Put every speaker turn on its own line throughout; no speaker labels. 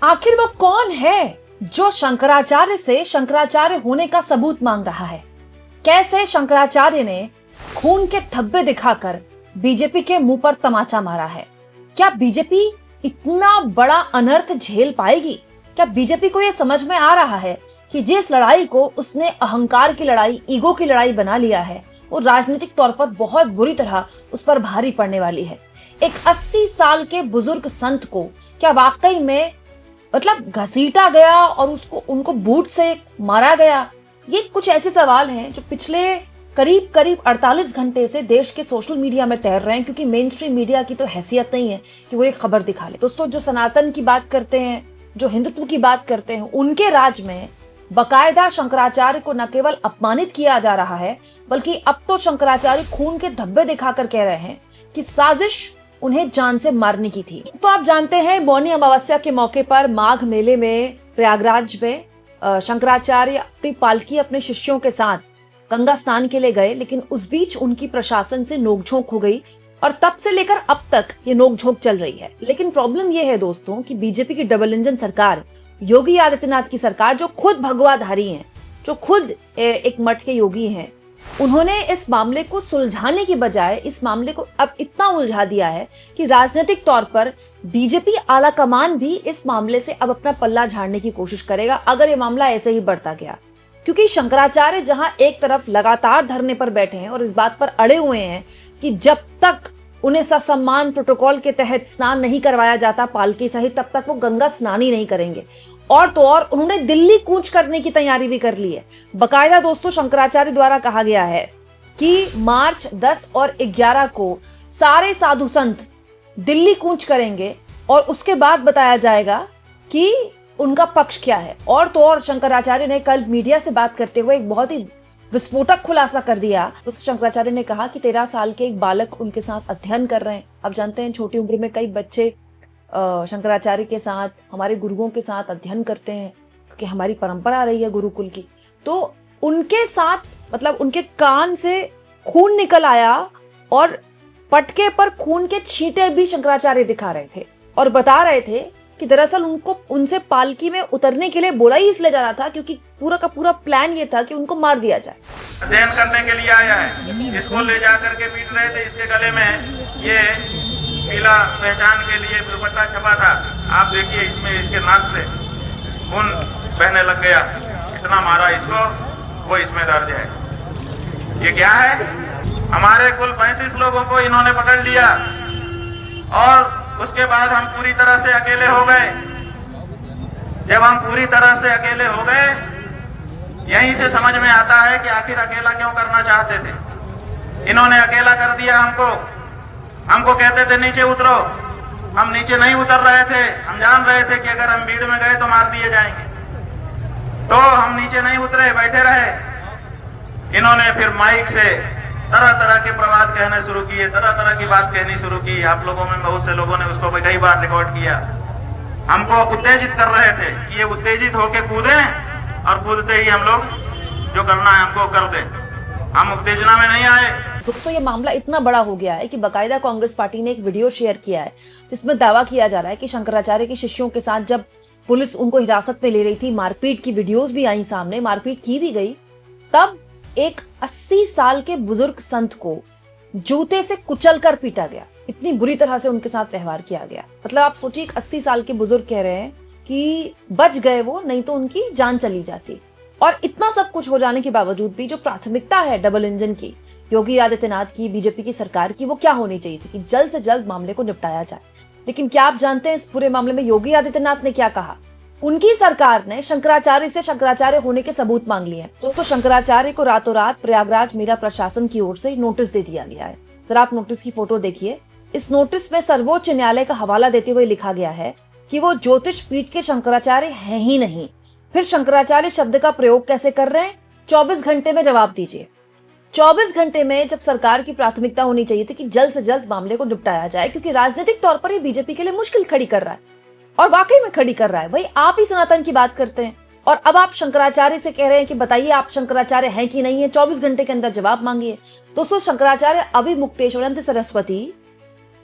आखिर वो कौन है जो शंकराचार्य से शंकराचार्य होने का सबूत मांग रहा है? कैसे शंकराचार्य ने खून के धब्बे दिखाकर बीजेपी के मुंह पर तमाचा मारा है? क्या बीजेपी इतना बड़ा अनर्थ झेल पाएगी? क्या बीजेपी को यह समझ में आ रहा है कि जिस लड़ाई को उसने अहंकार की लड़ाई, ईगो की लड़ाई बना लिया है, वो राजनीतिक तौर पर बहुत बुरी तरह उस पर भारी पड़ने वाली है? एक 80 साल के बुजुर्ग संत को क्या वाकई में घसीटा गया और उनको बूट से मारा गया? ये कुछ ऐसे सवाल हैं जो पिछले करीब 48 घंटे से देश के सोशल मीडिया में तैर रहे हैं, क्योंकि मेन स्ट्रीम मीडिया की तो हैसियत नहीं है कि वो एक खबर दिखा ले। दोस्तों, जो सनातन की बात करते हैं, जो हिंदुत्व की बात करते हैं, उनके राज में बकायदा शंकराचार्य को न केवल अपमानित किया जा रहा है, बल्कि अब तो शंकराचार्य खून के धब्बे दिखाकर कह रहे हैं कि साजिश उन्हें जान से मारने की थी। तो आप जानते हैं, मौनी अमावस्या के मौके पर माघ मेले में प्रयागराज में शंकराचार्य अपनी पालकी अपने शिष्यों के साथ गंगा स्नान के लिए गए, लेकिन उस बीच उनकी प्रशासन से नोकझोंक हो गई और तब से लेकर अब तक ये नोकझोंक चल रही है। लेकिन प्रॉब्लम ये है दोस्तों कि बीजेपी की डबल इंजन सरकार, योगी आदित्यनाथ की सरकार, जो खुद भगवाधारी हैं, जो खुद एक मठ के योगी हैं, उन्होंने इस मामले को सुलझाने की बजाय इस मामले को अब इतना उलझा दिया है कि राजनीतिक तौर पर बीजेपी आला कमान भी इस मामले से अब अपना पल्ला झाड़ने की कोशिश करेगा, अगर ये मामला ऐसे ही बढ़ता गया। क्योंकि शंकराचार्य जहां एक तरफ लगातार धरने पर बैठे हैं और इस बात पर अड़े हुए हैं कि जब तक उन्हें ससम्मान प्रोटोकॉल के तहत स्नान नहीं करवाया जाता पालकी सहित, तब तक वो गंगा स्नान ही नहीं करेंगे। और तो और उन्होंने दिल्ली कूच करने की तैयारी भी कर ली है। बकायदा दोस्तों, शंकराचार्य द्वारा कहा गया है कि मार्च 10 और 11 को सारे साधु संत दिल्ली कूच करेंगे और उसके बाद बताया जाएगा कि उनका पक्ष क्या है। और तो और शंकराचार्य ने कल मीडिया से बात करते हुए एक बहुत ही विस्फोटक खुलासा कर दिया। तो शंकराचार्य ने कहा कि 13 साल के एक बालक उनके साथ अध्ययन कर रहे हैं। अब जानते हैं, छोटी उम्र में कई बच्चे शंकराचार्य के साथ, हमारे गुरुओं के साथ अध्ययन करते हैं, क्योंकि हमारी परंपरा रही है गुरुकुल की। तो उनके साथ उनके कान से खून निकल आया और पटके पर खून के छींटे भी शंकराचार्य दिखा रहे थे और बता रहे थे कि दरअसल उनसे पालकी में उतरने के लिए बोला ही इसलिए जा रहा था क्योंकि पूरा का पूरा प्लान ये था कि उनको मार दिया जाए।
अध्ययन करने के लिए आया है, इसको ले जा करके पीट रहे थे। इसके गले में ये पीला पहचान के लिए दुपट्टा छपा था। आप देखिए, इसमें इसके नाक से खून बहने लग गया। इतना मारा इसको, वो इसमें दर्ज है। ये क्या है? हमारे कुल 35 लोगों को इन्होंने पकड़ लिया और उसके बाद हम पूरी तरह से अकेले हो गए। जब हम पूरी तरह से अकेले हो गए, यहीं से समझ में आता है कि आखिर अकेला क्यों करना चाहते थे। इन्होंने अकेला कर दिया हमको कहते थे नीचे उतरो। हम नीचे नहीं उतर रहे थे। हम जान रहे थे कि अगर हम भीड़ में गए तो मार दिए जाएंगे, तो हम नीचे नहीं उतरे, बैठे रहे। इन्होंने फिर माइक से तरह तरह के प्रवाद कहने शुरू किए, तरह तरह की बात कहनी शुरू की। आप लोगों में बहुत से लोगों ने उसको कई बार रिकॉर्ड किया। हमको उत्तेजित कर रहे थे कि ये उत्तेजित होके कूदें और कूदते ही हम लोग जो करना है हमको कर दें। हम उत्तेजना में नहीं आए।
दोस्तों, ये मामला इतना बड़ा हो गया है कि बकायदा कांग्रेस पार्टी ने एक वीडियो शेयर किया है जिसमें दावा किया जा रहा है कि शंकराचार्य के शिष्यों के साथ जब पुलिस उनको हिरासत में ले रही थी, मारपीट की वीडियोस भी आई सामने, मारपीट की भी गई, तब एक 80 साल के बुजुर्ग संत को जूते से कुचल कर पीटा गया। इतनी बुरी तरह से उनके साथ व्यवहार किया गया। आप सोचिए, 80 साल के बुजुर्ग कह रहे हैं कि बच गए वो, नहीं तो उनकी जान चली जाती। और इतना सब कुछ हो जाने के बावजूद भी जो प्राथमिकता है डबल इंजन की, योगी आदित्यनाथ की, बीजेपी की सरकार की, वो क्या होनी चाहिए थी कि जल्द से जल्द मामले को निपटाया जाए। लेकिन क्या आप जानते हैं इस पूरे मामले में योगी आदित्यनाथ ने क्या कहा? उनकी सरकार ने शंकराचार्य से शंकराचार्य होने के सबूत मांग लिए हैं। दोस्तों, शंकराचार्य को रातों रात प्रयागराज मेला प्रशासन की ओर से नोटिस दे दिया गया है। जरा आप नोटिस की फोटो देखिए। इस नोटिस में सर्वोच्च न्यायालय का हवाला देते हुए लिखा गया है कि वो ज्योतिष पीठ के शंकराचार्य हैं ही नहीं। फिर शंकराचार्य शब्द का प्रयोग कैसे कर रहे हैं? 24 घंटे में जवाब दीजिए। 24 घंटे में जब सरकार की प्राथमिकता होनी चाहिए थी कि जल्द से जल्द मामले को निपटाया जाए, क्योंकि राजनीतिक तौर पर ये बीजेपी के लिए मुश्किल खड़ी कर रहा है और वाकई में खड़ी कर रहा है। भाई, आप ही सनातन की बात करते हैं और अब आप शंकराचार्य से कह रहे हैं कि बताइए आप शंकराचार्य हैं कि नहीं है, 24 घंटे के अंदर जवाब मांगिए। दोस्तों, शंकराचार्य अविमुक्तेश्वरानंद सरस्वती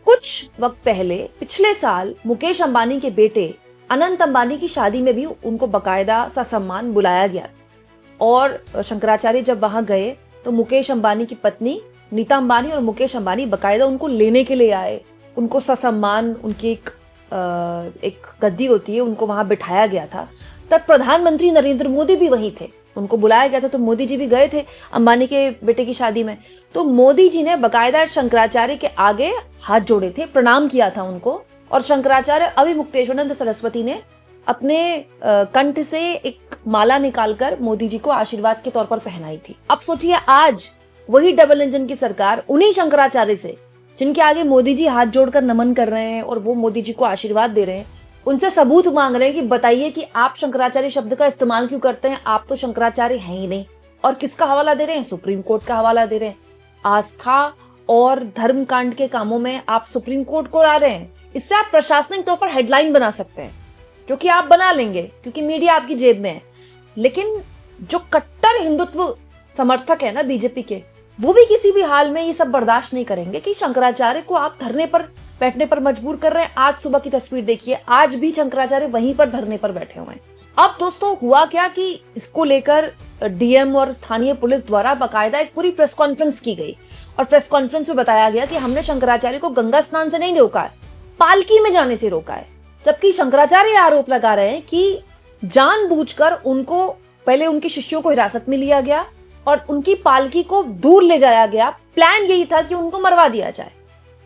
कुछ वक्त पहले पिछले साल मुकेश अंबानी के बेटे अनंत अंबानी की शादी में भी उनको बकायदा ससम्मान बुलाया गया। और शंकराचार्य जब वहां गए तो मुकेश अंबानी की पत्नी नीता अंबानी और मुकेश अंबानी बकायदा उनको लेने के लिए आए, उनको ससम्मान, उनकी एक गद्दी होती है, उनको वहां बिठाया गया था। तब प्रधानमंत्री नरेंद्र मोदी भी वहीं थे, उनको बुलाया गया था, तो मोदी जी भी गए थे अंबानी के बेटे की शादी में। तो मोदी जी ने बकायदा शंकराचार्य के आगे हाथ जोड़े थे, प्रणाम किया था उनको, और शंकराचार्य अविमुक्तेश्वरानंद सरस्वती ने अपने कंठ से एक माला निकालकर मोदी जी को आशीर्वाद के तौर पर पहनाई थी। अब सोचिए, आज वही डबल इंजन की सरकार उन्हीं शंकराचार्य से, जिनके आगे मोदी जी हाथ जोड़कर नमन कर रहे हैं और वो मोदी जी को आशीर्वाद दे रहे हैं, उनसे सबूत मांग रहे हैं कि बताइए कि आप शंकराचार्य शब्द का इस्तेमाल क्यों करते हैं, आप तो शंकराचार्य हैं ही नहीं। और किसका हवाला दे रहे हैं? सुप्रीम कोर्ट का हवाला दे रहे हैं। आस्था और धर्म कांड के कामों में आप सुप्रीम कोर्ट को ला रहे हैं। इससे आप प्रशासनिक तौर पर हेडलाइन बना सकते हैं, जो कि आप बना लेंगे क्योंकि मीडिया आपकी जेब में है। लेकिन जो कट्टर हिंदुत्व समर्थक है ना बीजेपी के, वो भी किसी भी हाल में ये सब बर्दाश्त नहीं करेंगे कि शंकराचार्य को आप धरने पर बैठने पर मजबूर कर रहे हैं। आज सुबह की तस्वीर देखिए, आज भी शंकराचार्य वहीं पर धरने पर बैठे हुए हैं। अब दोस्तों हुआ क्या कि इसको लेकर डीएम और स्थानीय पुलिस द्वारा बाकायदा एक पूरी प्रेस कॉन्फ्रेंस की गई, और प्रेस कॉन्फ्रेंस में बताया गया कि हमने शंकराचार्य को गंगा स्नान से नहीं रोका है, पालकी में जाने से रोका है। जबकि शंकराचार्य आरोप लगा रहे हैं कि जानबूझकर उनको पहले उनके शिष्यों को हिरासत में लिया गया और उनकी पालकी को दूर ले जाया गया। प्लान यही था कि उनको मरवा दिया जाए,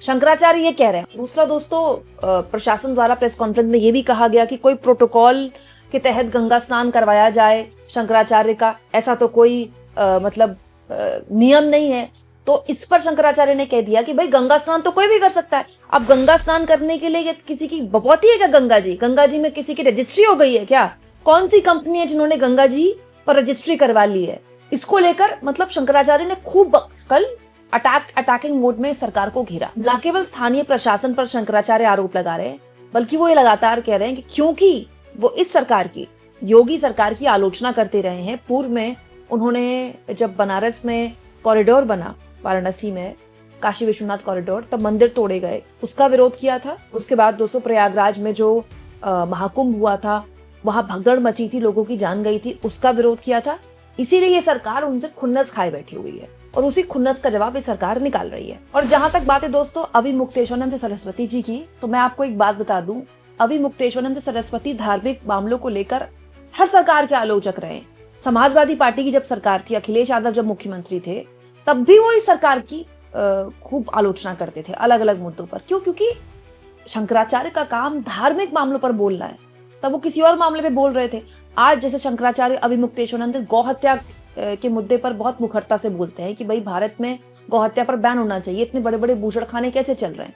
शंकराचार्य ये कह रहे हैं। दूसरा दोस्तों, प्रशासन द्वारा प्रेस कॉन्फ्रेंस में ये भी कहा गया कि कोई प्रोटोकॉल के तहत गंगा स्नान करवाया जाए शंकराचार्य का, ऐसा तो कोई नियम नहीं है। तो इस पर शंकराचार्य ने कह दिया कि भाई गंगा स्नान तो कोई भी कर सकता है। अब गंगा स्नान करने के लिए किसी की बपौती है क्या? गंगा जी में किसी की रजिस्ट्री हो गई है क्या? कौन सी कंपनी है जिन्होंने गंगा जी पर रजिस्ट्री करवा ली है? इसको लेकर मतलब शंकराचार्य ने खूब कल अटैकिंग मोड में सरकार को घेरा। न केवल स्थानीय प्रशासन पर शंकराचार्य आरोप लगा रहे हैं, बल्कि वो ये लगातार कह रहे हैं कि क्योंकि वो इस सरकार की, योगी सरकार की आलोचना करते रहे हैं। पूर्व में उन्होंने जब बनारस में कॉरिडोर बना, वाराणसी में काशी विश्वनाथ कॉरिडोर, तब मंदिर तोड़े गए, उसका विरोध किया था। उसके बाद दोस्तों प्रयागराज में जो महाकुंभ हुआ था, वहां भगदड़ मची थी, लोगों की जान गई थी, उसका विरोध किया था। इसीलिए ये सरकार उनसे खुन्नस खाए बैठी हुई है और उसी खुन्नस का जवाब ये सरकार निकाल रही है। और जहां तक बात है दोस्तों अविमुक्तेश्वरानंद सरस्वती जी की, तो मैं आपको एक बात बता दूं, अविमुक्तेश्वरानंद सरस्वती धार्मिक मामलों को लेकर हर सरकार के आलोचक रहे। समाजवादी पार्टी की जब सरकार थी, अखिलेश यादव जब मुख्यमंत्री थे, तब भी वो इस सरकार की खूब आलोचना करते थे अलग अलग मुद्दों पर। क्यों? क्योंकि शंकराचार्य का काम धार्मिक मामलों पर बोलना है, तब वो किसी और मामले पे बोल रहे थे। आज जैसे शंकराचार्य अविमुक्तेश्वरानंद गौ हत्या के मुद्दे पर बहुत मुखरता से बोलते हैं कि भाई भारत में गौ हत्या पर बैन होना चाहिए, इतने बड़े बड़े बूचड़खाने कैसे चल रहे हैं।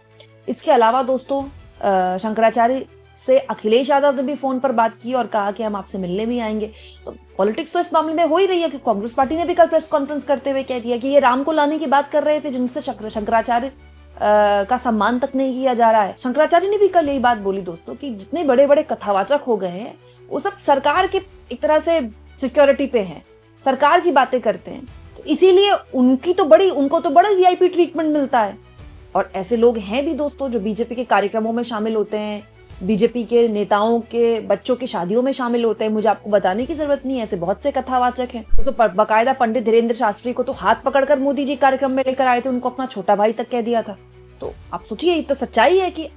इसके अलावा दोस्तों शंकराचार्य से अखिलेश यादव ने भी फोन पर बात की और कहा कि हम आपसे मिलने भी आएंगे। तो पॉलिटिक्स तो इस मामले में हो ही रही है कि कांग्रेस पार्टी ने भी कल प्रेस कॉन्फ्रेंस करते हुए कह दिया कि ये राम को लाने की बात कर रहे थे, जिनसे शंकराचार्य का सम्मान तक नहीं किया जा रहा है। शंकराचार्य ने भी कल यही बात बोली दोस्तों कि जितने बड़े बड़े कथावाचक हो गए हैं वो सब सरकार के एक तरह से सिक्योरिटी पे हैं, सरकार की बातें करते हैं, तो इसीलिए उनको तो बड़ा वीआईपी ट्रीटमेंट मिलता है। और ऐसे लोग हैं भी दोस्तों जो बीजेपी के कार्यक्रमों में शामिल होते हैं, बीजेपी के नेताओं के बच्चों की शादियों में शामिल होते हैं। मुझे आपको बताने की जरूरत नहीं है, ऐसे बहुत से कथावाचक हैं। तो बाकायदा पंडित धीरेन्द्र शास्त्री को तो हाथ पकड़कर मोदी जी कार्यक्रम में लेकर आए थे, उनको अपना छोटा भाई तक कह दिया था। तो आप सोचिए, ये तो सच्चाई है कि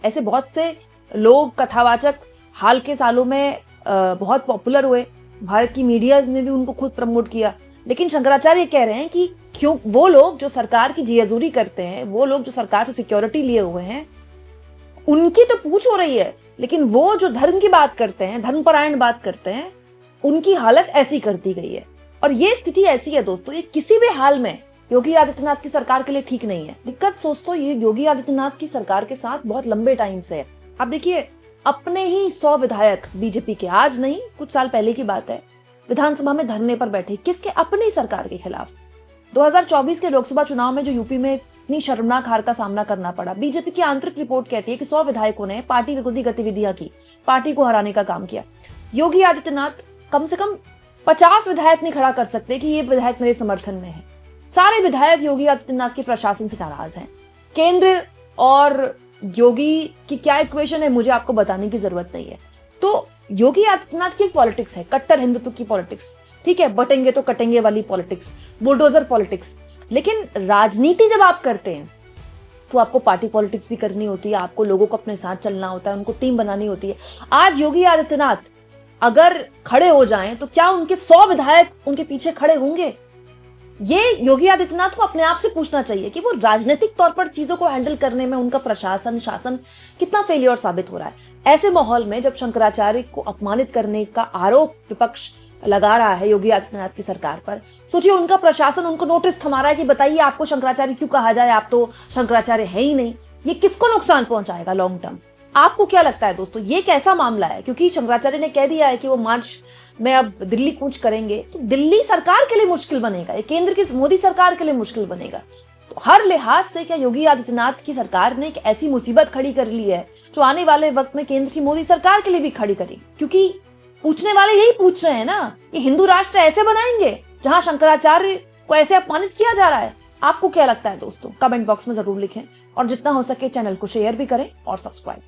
ऐसे बहुत से लोग कथावाचक हाल के सालों में बहुत पॉपुलर हुए, भारत की मीडिया ने भी उनको खुद प्रमोट किया। लेकिन शंकराचार्य कह रहे हैं कि क्यों वो लोग जो सरकार की जियाजूरी करते हैं, वो लोग जो सरकार से सिक्योरिटी लिए हुए हैं, उनकी तो पूछ हो रही है, लेकिन वो जो धर्म की बात करते हैं, धर्मपरायण बात करते हैं, उनकी हालत ऐसी कर दी गई है। और ये स्थिति ऐसी है दोस्तों, ये किसी भी हाल में योगी आदित्यनाथ की सरकार के लिए ठीक नहीं है। दिक्कत दोस्तों ये योगी आदित्यनाथ की सरकार के साथ बहुत लंबे टाइम से है। आप देखिए, अपने ही 100 विधायक बीजेपी के, आज नहीं कुछ साल पहले की बात है, विधानसभा में धरने पर बैठे, किसके? अपनी सरकार के खिलाफ। 2024 के लोकसभा चुनाव में जो यूपी में इतनी शर्मनाक हार का सामना करना पड़ा, बीजेपी की आंतरिक रिपोर्ट कहती है कि 100 विधायकों ने पार्टी विरोधी गतिविधियां की, पार्टी को हराने का काम किया। योगी आदित्यनाथ कम से कम 50 विधायक नहीं खड़ा कर सकते कि ये विधायक मेरे समर्थन में है। सारे विधायक योगी आदित्यनाथ के प्रशासन से नाराज हैं। केंद्र और योगी की क्या इक्वेशन है मुझे आपको बताने की जरूरत नहीं है, तो योगी आदित्यनाथ की एक पॉलिटिक्स है, कट्टर हिंदुत्व की पॉलिटिक्स, ठीक है, बटेंगे तो कटेंगे वाली पॉलिटिक्स, बुलडोजर पॉलिटिक्स। लेकिन राजनीति जब आप करते हैं तो आपको पार्टी पॉलिटिक्स भी करनी होती है, आपको लोगों को अपने साथ चलना होता है, उनको टीम बनानी होती है। आज योगी आदित्यनाथ अगर खड़े हो जाएं तो क्या उनके 100 विधायक उनके पीछे खड़े होंगे? ये योगी आदित्यनाथ को अपने आप से पूछना चाहिए कि वो राजनीतिक तौर पर चीजों को हैंडल करने में उनका प्रशासन शासन कितना फेलियर साबित हो रहा है। ऐसे माहौल में जब शंकराचार्य को अपमानित करने का आरोप विपक्ष लगा रहा है योगी आदित्यनाथ की सरकार पर, सोचिए उनका प्रशासन उनको नोटिस थमा रहा है कि बताइए आपको शंकराचार्य क्यों कहा जाए, आप तो शंकराचार्य है ही नहीं। ये किसको नुकसान पहुंचाएगा लॉन्ग टर्म? आपको क्या लगता है दोस्तों, ये कैसा मामला है? क्योंकि शंकराचार्य ने कह दिया है कि वो मार्च में अब दिल्ली कूच करेंगे, तो दिल्ली सरकार के लिए मुश्किल बनेगा, ये केंद्र की मोदी सरकार के लिए मुश्किल बनेगा। तो हर लिहाज से क्या योगी आदित्यनाथ की सरकार ने एक ऐसी मुसीबत खड़ी कर ली है जो आने वाले वक्त में केंद्र की मोदी सरकार के लिए भी खड़ी करेगी? क्योंकि पूछने वाले यही पूछ रहे हैं ना, ये हिंदू राष्ट्र ऐसे बनाएंगे जहां शंकराचार्य को ऐसे अपमानित किया जा रहा है? आपको क्या लगता है दोस्तों? कमेंट बॉक्स में जरूर लिखें और जितना हो सके चैनल को शेयर भी करें और सब्सक्राइब।